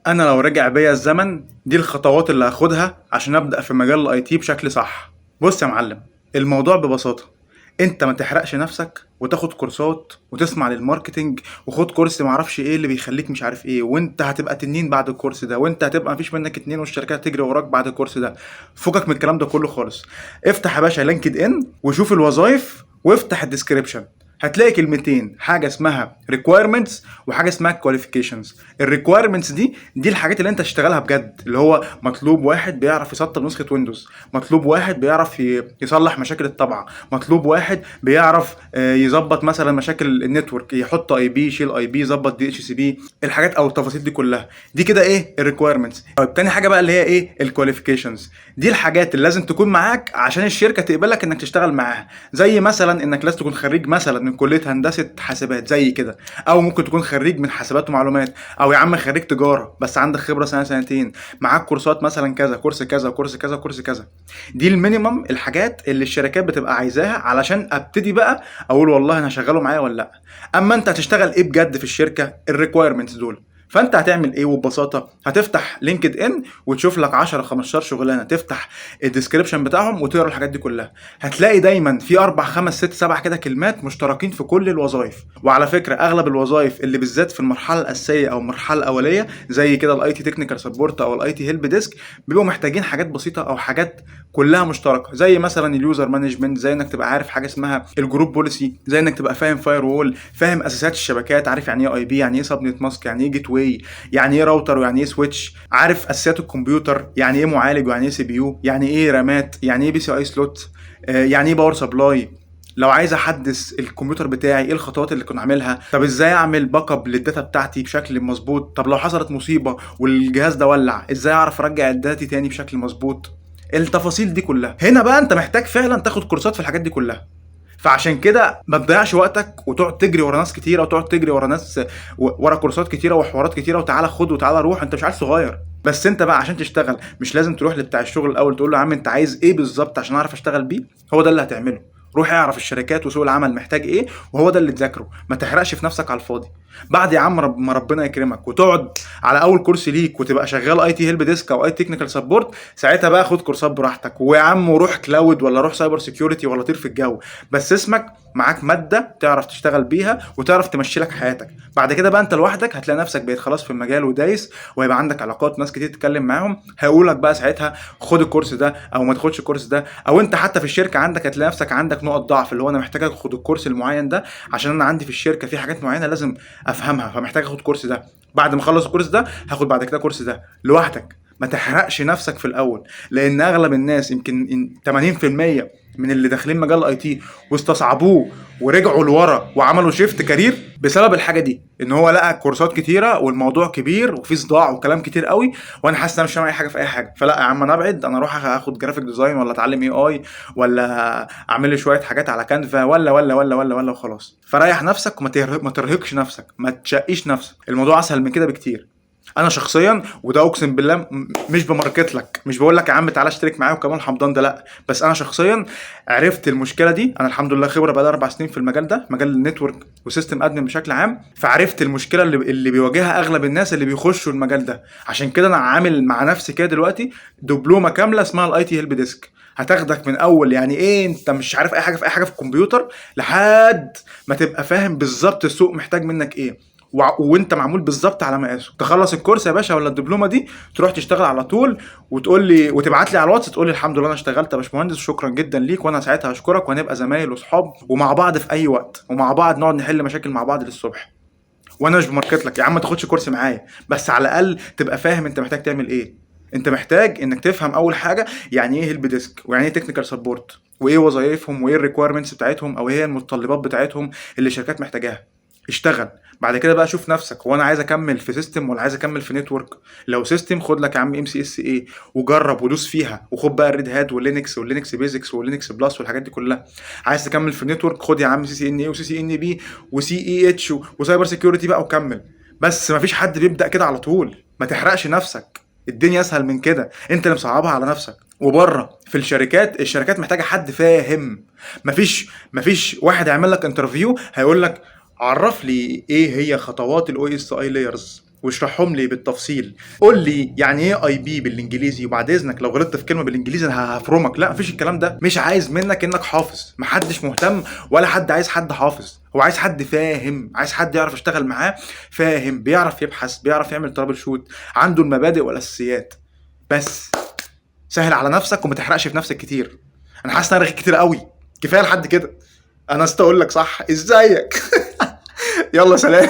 انا لو رجع بيا الزمن دي الخطوات اللي هاخدها عشان ابدا في مجال الاي تي بشكل صح. بص يا معلم، الموضوع ببساطه، انت ما تحرقش نفسك وتاخد كورسات وتسمع للماركتينج وخد كورس معرفش ايه اللي بيخليك مش عارف ايه، وانت هتبقى تنين بعد الكورس ده، وانت هتبقى مفيش منك اتنين والشركات تجري وراك بعد الكورس ده. فكك من الكلام ده كله خالص. افتح يا باشا لينكد ان وشوف الوظايف وافتح الديسكريبشن. هتلاقي كلمتين، حاجه اسمها requirements وحاجه اسمها qualifications. الريكويرمنتس دي الحاجات اللي انت تشتغلها بجد، اللي هو مطلوب واحد بيعرف يسطب نسخه ويندوز، مطلوب واحد بيعرف يصلح مشاكل الطبعه، مطلوب واحد بيعرف يظبط مثلا مشاكل النتورك، يحط اي بي يشيل اي بي يظبط دي اتش سي بي، الحاجات او التفاصيل دي كلها. دي كده ايه الريكويرمنتس. طيب تاني حاجه بقى اللي هي ايه الكواليفيكيشنز. دي الحاجات اللي لازم تكون معاك عشان الشركه تقبلك انك تشتغل معاها. زي مثلا انك لازم تكون خريج مثلا من كليه هندسه حاسبات زي كده، او ممكن تكون خريج من حاسبات ومعلومات، او يا عم خريج تجاره بس عندك خبره سنه سنتين، معاك كورسات مثلا كذا، كورس كذا وكورس كذا وكورس كذا. دي المينيمم، الحاجات اللي الشركات بتبقى عايزاها علشان ابتدي بقى اقول والله انا هشغله معايا ولا لا. اما انت هتشتغل ايه بجد في الشركه، الريكويرمنتس دول. فانت هتعمل ايه؟ وببساطه هتفتح لينكد ان وتشوف لك 10 15 شغلانه، تفتح الديسكريبشن بتاعهم وتقرا الحاجات دي كلها. هتلاقي دايما في 4 5 6 7 كده كلمات مشتركين في كل الوظائف. وعلى فكره اغلب الوظائف اللي بالذات في المرحله الاساسيه او المرحله الاوليه زي كده الاي تي تكنيكال سبورت او الاي تي هيلب ديسك، بيبقوا محتاجين حاجات بسيطه او حاجات كلها مشتركه، زي مثلا اليوزر مانجمنت، زي انك تبقى عارف حاجه اسمها الجروب بوليسي، زي انك تبقى فاهم فاير وول، فاهم اساسيات الشبكات، عارف يعني ايه اي بي، يعني ايه سبنت ماسك، يعني ايه جيت واي، يعني ايه راوتر، ويعني ايه سويتش، عارف اساسيات الكمبيوتر، يعني ايه معالج، ويعني ايه سي بي يو، يعني ايه رامات، يعني ايه بي سي اي سلوت، يعني ايه باور سبلاي. لو عايز احدث الكمبيوتر بتاعي ايه الخطوات اللي كنت اعملها، طب ازاي اعمل باك اب للداتا بتاعتي بشكل مظبوط، طب لو حصلت مصيبه والجهاز ده ولع ازاي اعرف ارجع الداتا تاني بشكل مظبوط. التفاصيل دي كلها هنا بقى انت محتاج فعلا تاخد كورسات في الحاجات دي كلها. فعشان كده ما تضيعش وقتك وتقعد تجري ورا ناس كتيره، وتقعد تجري ورا ناس ورا كورسات كتيره وحوارات كتيره، وتعالى خد وتعالى روح، انت مش عيل صغير. بس انت بقى عشان تشتغل مش لازم تروح لبتاع الشغل الاول تقول له يا عم انت عايز ايه بالظبط عشان اعرف اشتغل بيه. هو ده اللي هتعمله. روح اعرف الشركات وسوق العمل محتاج ايه، وهو ده اللي تذاكره. ما تحرقش في نفسك على الفاضي. بعد يا عم ما ربنا يكرمك وتقعد على اول كورس ليك وتبقى شغال اي تي هيلب ديسك او اي تكنيكال سبورت، ساعتها بقى خد كورسات براحتك، ويا عم وروح كلاود ولا روح سايبر سيكيورتي ولا طير في الجو. بس اسمك معاك ماده تعرف تشتغل بيها وتعرف تمشي لك حياتك. بعد كده بقى انت لوحدك هتلاقي نفسك بقيت خلاص في المجال ودايس، وهيبقى عندك علاقات ناس كتير تتكلم معاهم، هيقولك بقى ساعتها خد الكورس ده او ما تاخدش الكورس ده. او انت حتى في الشركه عندك هتلاقي نفسك عندك نقط ضعف، اللي هو انا محتاج اخد الكورس المعين ده عشان انا عندي في الشركه في حاجات معينه لازم افهمها، فمحتاج اخد الكورس ده. بعد ما اخلص الكورس ده هاخد بعد كده كورس ده لوحدك. ما تحرقش نفسك في الاول، لان اغلب الناس يمكن 80% من اللي داخلين مجال الاي تي واستصعبوه ورجعوا لورا وعملوا شيفت كارير بسبب الحاجه دي، ان هو لقى كورسات كتيره والموضوع كبير وفي صداع وكلام كتير قوي، وانا حاسس ان انا مش فاهم اي حاجه في اي حاجه، فلا يا عم انا ابعد، انا اروح اخد جرافيك ديزاين ولا اتعلم اي اي ولا اعمل لي شويه حاجات على كانفا ولا وخلاص. فريح نفسك وما ما ترهقش نفسك، ما تشقيش نفسك، الموضوع اسهل من كده بكتير. انا شخصيا وده اقسم بالله مش بماركت لك، مش بقول لك يا عم تعالى اشترك معايا وكمان حمضان ده، لا، بس انا شخصيا عرفت المشكله دي. انا الحمد لله خبره بقى 4 سنين في المجال ده، مجال النتورك وسيستم ادمن بشكل عام، فعرفت المشكله اللي بيواجهها اغلب الناس اللي بيخشوا المجال ده. عشان كده انا عامل مع نفسي كده دلوقتي دبلومه كامله اسمها الاي تي هيلب ديسك، هتاخدك من اول يعني ايه انت مش عارف اي حاجه في اي حاجه في الكمبيوتر لحد ما تبقى فاهم بالظبط السوق محتاج منك ايه، وانت معمول بالظبط على مقاسه. تخلص الكورس يا باشا ولا الدبلومه دي تروح تشتغل على طول، وتقول لي وتبعت لي على الواتس تقول لي الحمد لله انا اشتغلت يا باشمهندس شكرا جدا ليك، وانا ساعتها هشكرك، وهنبقى زمايل واصحاب ومع بعض في اي وقت، ومع بعض نقعد نحل مشاكل مع بعض للصبح. وانا مش بماركت لك يا عم ما تاخدش كورس معايا، بس على الاقل تبقى فاهم انت محتاج تعمل ايه. انت محتاج انك تفهم اول حاجه يعني ايه هيلب ديسك، ويعني ايه تكنيكال سبورت، وايه وظايفهم، وايه الريكويرمنتس بتاعتهم او ايه المتطلبات بتاعتهم اللي الشركات محتاجاها. اشتغل. بعد كده بقى شوف نفسك، هو انا عايز اكمل في سيستم ولا عايز اكمل في نتورك؟ لو سيستم خد لك يا عم ام سي اس اي وجرب ودوس فيها، وخد بقى الريد هات واللينكس واللينكس بيزكس واللينكس بلس والحاجات دي كلها. عايز تكمل في النتورك خد يا عم سي سي ان اي وسي سي ان بي وسي اي اتش وسايبر سيكيورتي بقى وكمل. بس مفيش حد بيبدا كده على طول، ما تحرقش نفسك، الدنيا اسهل من كده، انت اللي مصعبها على نفسك. وبره في الشركات محتاجه حد فاهم. مفيش واحد هيعمل لك انترفيو هيقول لك عرف لي ايه هي خطوات الاو اس اي لايرز، واشرحهم لي بالتفصيل. قول لي يعني ايه اي بي بالانجليزي، وبعد اذنك لو غلطت في كلمه بالانجليزي انا هفرمك. لا مفيش الكلام ده، مش عايز منك انك حافظ، محدش مهتم ولا حد عايز حد حافظ، هو عايز حد فاهم، عايز حد يعرف يشتغل معاه، فاهم، بيعرف يبحث، بيعرف يعمل ترابل شوت، عنده المبادئ والاساسيات. بس سهل على نفسك وما تحرقش في نفسك كتير. انا حاسس ان انا رغيت كتير قوي، كفايه لحد كده. انا استقول لك صح ازيك. يلا سلام.